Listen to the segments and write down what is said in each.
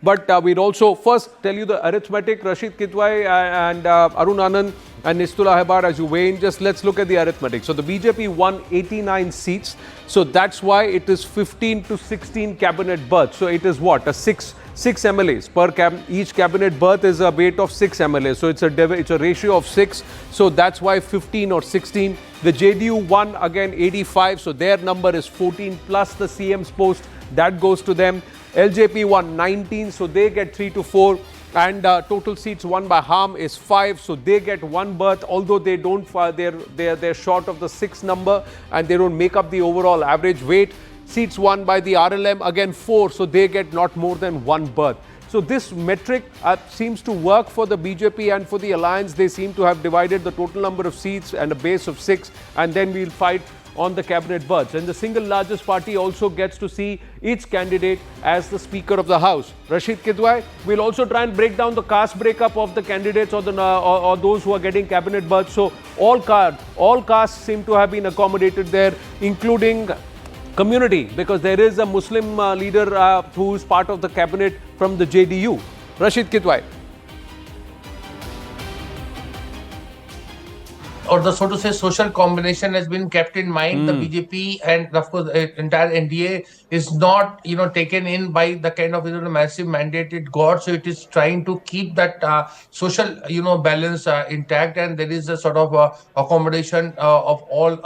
But we'd also first tell you the arithmetic. Rashid Kitwai and Arun Anand and Nistula Hebar, as you weigh in, just let's look at the arithmetic. So the BJP won 89 seats. So that's why it is 15 to 16 cabinet berths. So it is what? A six MLAs per each cabinet berth is a weight of 6 MLAs. So it's a ratio of 6. So that's why 15 or 16. The JDU won again 85. So their number is 14 plus the CM's post. That goes to them. LJP won 19. So they get 3 to 4. And total seats won by Harm is 5, so they get 1 berth, although they don't, they're short of the 6 number and they don't make up the overall average weight. Seats won by the RLM, again 4, so they get not more than 1 berth. So this metric seems to work for the BJP and for the alliance. They seem to have divided the total number of seats and a base of 6, and then we'll fight on the cabinet berths. And the single largest party also gets to see its candidate as the Speaker of the House. Rashid Kitwai will also try and break down the caste breakup of the candidates or those who are getting cabinet berths. So all castes seem to have been accommodated there, including community, because there is a Muslim leader who is part of the cabinet from the JDU. Rashid Kitwai. Or the, so to say, social combination has been kept in mind. The BJP and of course the entire NDA is not, taken in by the kind of, massive mandate it got. So it is trying to keep that social, balance intact, and there is a sort of accommodation of all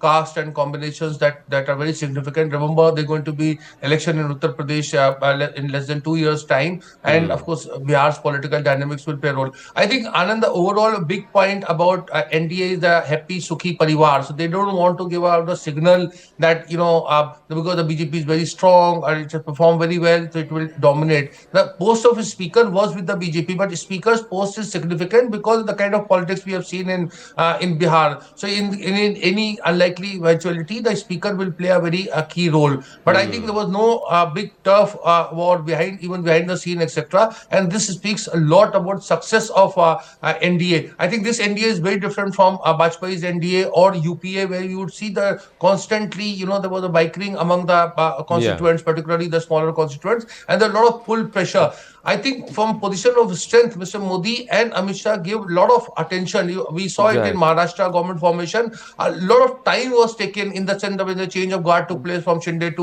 caste and combinations that are very significant. Remember, they're going to be election in Uttar Pradesh in less than 2 years' time, and of course Bihar's political dynamics will play a role. I think, Anand, the overall big point about NDA is the happy Sukhi Parivar. So they don't want to give out a signal that because the BJP is very strong or it has performed very well, so it will dominate. The post of a speaker was with the BJP, but the speaker's post is significant because of the kind of politics we have seen in Bihar. So in any unlikely eventuality, the speaker will play a very key role. But I think there was no big turf war behind the scene, etc. And this speaks a lot about success of NDA. I think this NDA is very different from Bajpayee's NDA or UPA, where you would see the constantly, there was a bickering among the constituents, particularly the smaller constituents, and there was a lot of pull pressure. I think from position of strength, Mr. Modi and Amit Shah gave a lot of attention. We saw it in Maharashtra government formation. A lot of time was taken in the sense that when the change of guard took place from Shinde to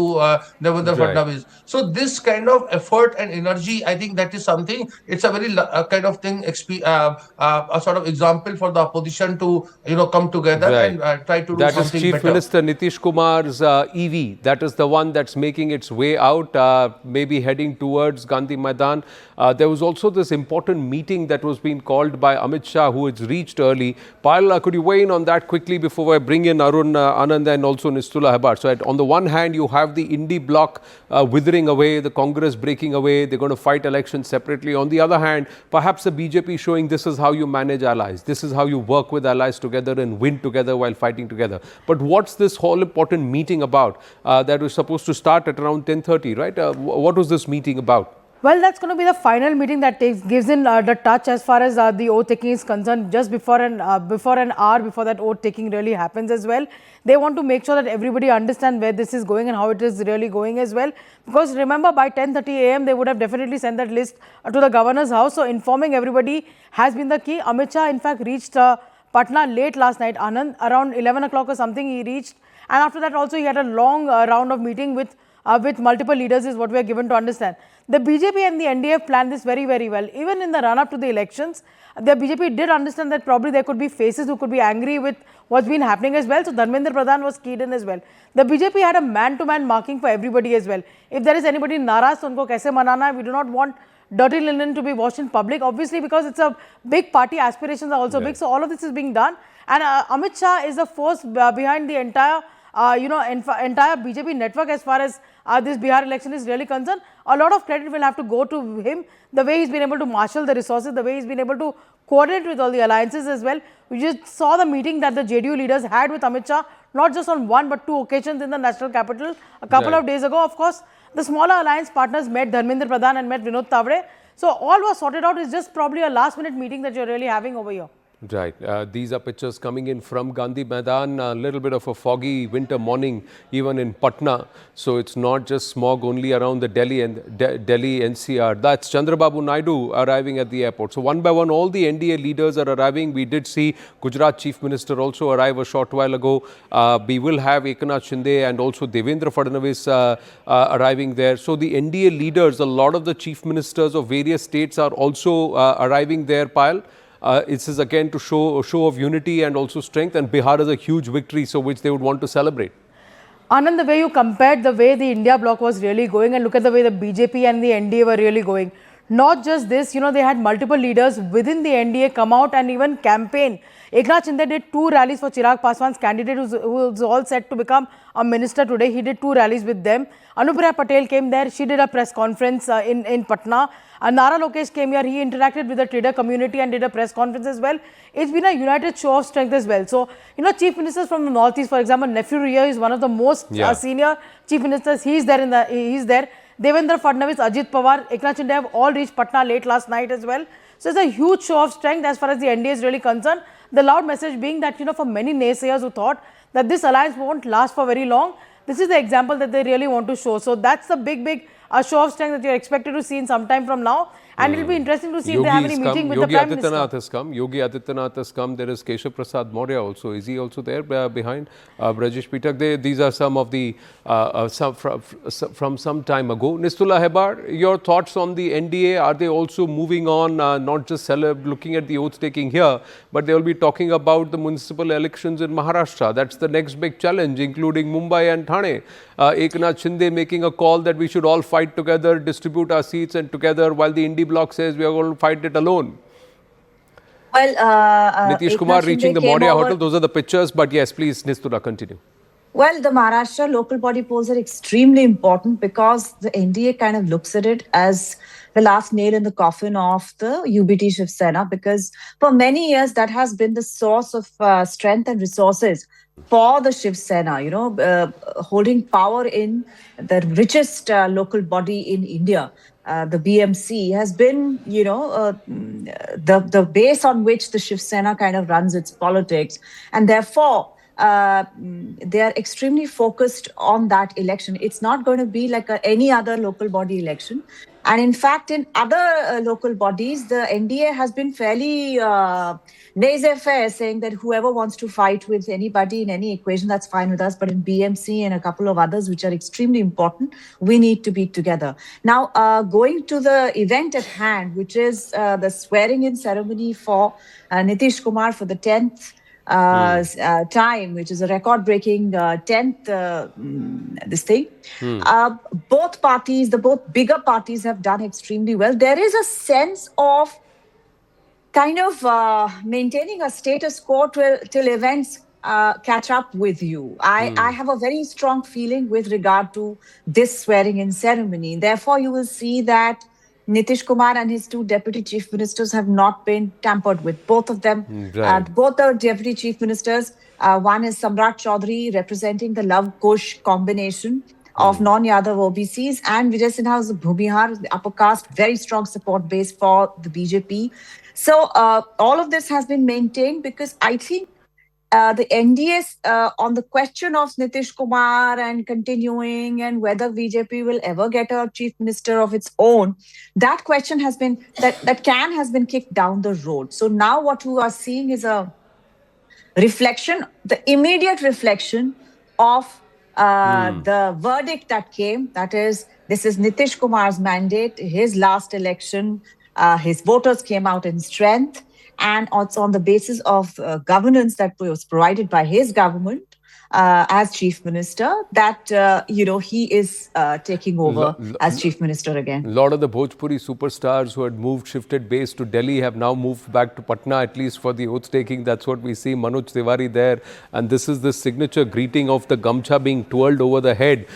Devendra Fadnavis. So this kind of effort and energy, I think that is something, it's a very kind of thing, a sort of example for the opposition to, come together and try to do something better. That is Chief Minister Nitish Kumar's EV. That is the one that's making its way out, maybe heading towards Gandhi Maidan. There was also this important meeting that was being called by Amit Shah, who had reached early. Payal, could you weigh in on that quickly before I bring in Arun Anand and also Nistula Hebar? So on the one hand, you have the Indie bloc withering away, the Congress breaking away. They're going to fight elections separately. On the other hand, perhaps the BJP showing this is how you manage allies. This is how you work with allies together and win together while fighting together. But what's this whole important meeting about that was supposed to start at around 10:30, right? What was this meeting about? Well, that's going to be the final meeting that gives in the touch as far as the oath taking is concerned. Just before an hour before that oath taking really happens as well, they want to make sure that everybody understands where this is going and how it is really going as well. Because remember, by 10:30 a.m. they would have definitely sent that list to the governor's house. So informing everybody has been the key. Amit Shah, in fact, reached Patna late last night. Anand, around 11 o'clock or something, he reached, and after that also he had a long round of meeting with multiple leaders, is what we are given to understand. The BJP and the NDA planned this very, very well. Even in the run-up to the elections, the BJP did understand that probably there could be faces who could be angry with what's been happening as well. So Dharmendra Pradhan was keyed in as well. The BJP had a man-to-man marking for everybody as well. If there is anybody naraz, unko kaise manana, we do not want dirty linen to be washed in public, obviously, because it's a big party, aspirations are also big. So all of this is being done. And Amit Shah is the force behind the entire entire BJP network as far as this Bihar election is really concerned. A lot of credit will have to go to him, the way he's been able to marshal the resources, the way he's been able to coordinate with all the alliances as well. We just saw the meeting that the JDU leaders had with Amit Shah, not just on one but two occasions in the national capital a couple of days ago. Of course, the smaller alliance partners met Dharmendra Pradhan and met Vinod Tavre. So all was sorted out. It's just probably a last minute meeting that you're really having over here. Right. These are pictures coming in from Gandhi Maidan. A little bit of a foggy winter morning, even in Patna. So it's not just smog only around the Delhi and Delhi NCR. That's Chandrababu Naidu arriving at the airport. So one by one, all the NDA leaders are arriving. We did see Gujarat Chief Minister also arrive a short while ago. We will have Eknath Shinde and also Devendra Fadnavis arriving there. So the NDA leaders, a lot of the chief ministers of various states are also arriving there, Payal. This is again to show a show of unity and also strength, and Bihar is a huge victory, so which they would want to celebrate. Anand, the way you compared the way the India bloc was really going and look at the way the BJP and the NDA were really going. Not just this, they had multiple leaders within the NDA come out and even campaign. Eknath Shinde did 2 rallies for Chirag Paswan's candidate who was all set to become a minister today. He did 2 rallies with them. Anupriya Patel came there. She did a press conference in Patna. Nara Lokesh came here. He interacted with the trader community and did a press conference as well. It's been a united show of strength as well. So, chief ministers from the northeast, for example, Nephew Ria is one of the most senior chief ministers. He's there. Devendra Fadnavis, Ajit Pawar, Eknath Shinde have all reached Patna late last night as well. So it's a huge show of strength as far as the NDA is really concerned. The loud message being that, for many naysayers who thought that this alliance won't last for very long, this is the example that they really want to show. So that's the big show of strength that you're expected to see in some time from now. And it'll be interesting to see if they have any meeting with the Prime Minister. Yogi Adityanath has come. There is Keshav Prasad Maurya also. Is he also there behind? Brajesh Pitak. These are some of the, from some time ago. Nistula Hebar, your thoughts on the NDA? Are they also moving on, not just looking at the oath taking here, but they will be talking about the municipal elections in Maharashtra. That's the next big challenge, including Mumbai and Thane. Eknath Shinde making a call that we should all fight together, distribute our seats and together, while the Indie bloc says we are going to fight it alone. Well, Nitish Kumar reaching the Maurya Hotel. Those are the pictures. But yes, please, Nistula, continue. Well, the Maharashtra local body polls are extremely important because the NDA kind of looks at it as the last nail in the coffin of the UBT Shiv Sena, because for many years that has been the source of strength and resources for the Shiv Sena, holding power in the richest local body in India. The BMC has been, the base on which the Shiv Sena kind of runs its politics. And therefore, they are extremely focused on that election. It's not going to be like any other local body election. And in fact, in other local bodies, the NDA has been fairly laissez-faire, saying that whoever wants to fight with anybody in any equation, that's fine with us. But in BMC and a couple of others, which are extremely important, we need to be together. Now, going to the event at hand, which is the swearing-in ceremony for Nitish Kumar for the 10th time, which is a record-breaking 10th this thing. Both parties, the both bigger parties have done extremely well. There is a sense of kind of maintaining a status quo till events catch up with you. I have a very strong feeling with regard to this swearing-in ceremony. Therefore, you will see that Nitish Kumar and his 2 deputy chief ministers have not been tampered with. Both of them, both the deputy chief ministers, one is Samrat Chaudhary representing the Love Kush combination of non-Yadav OBCs, and Vijay Sinha is the Bhumihar, the upper caste, very strong support base for the BJP. So all of this has been maintained because I think the NDA on the question of Nitish Kumar and continuing and whether BJP will ever get a chief minister of its own, that question has been, that can has been kicked down the road. So now what you are seeing is a reflection, the immediate reflection of the verdict that came, that is, this is Nitish Kumar's mandate, his last election, his voters came out in strength. And also on the basis of governance that was provided by his government as chief minister, that, he is taking over as chief minister again. A lot of the Bhojpuri superstars who had shifted base to Delhi have now moved back to Patna, at least for the oath taking. That's what we see. Manoj Tiwari there. And this is the signature greeting of the gamcha being twirled over the head.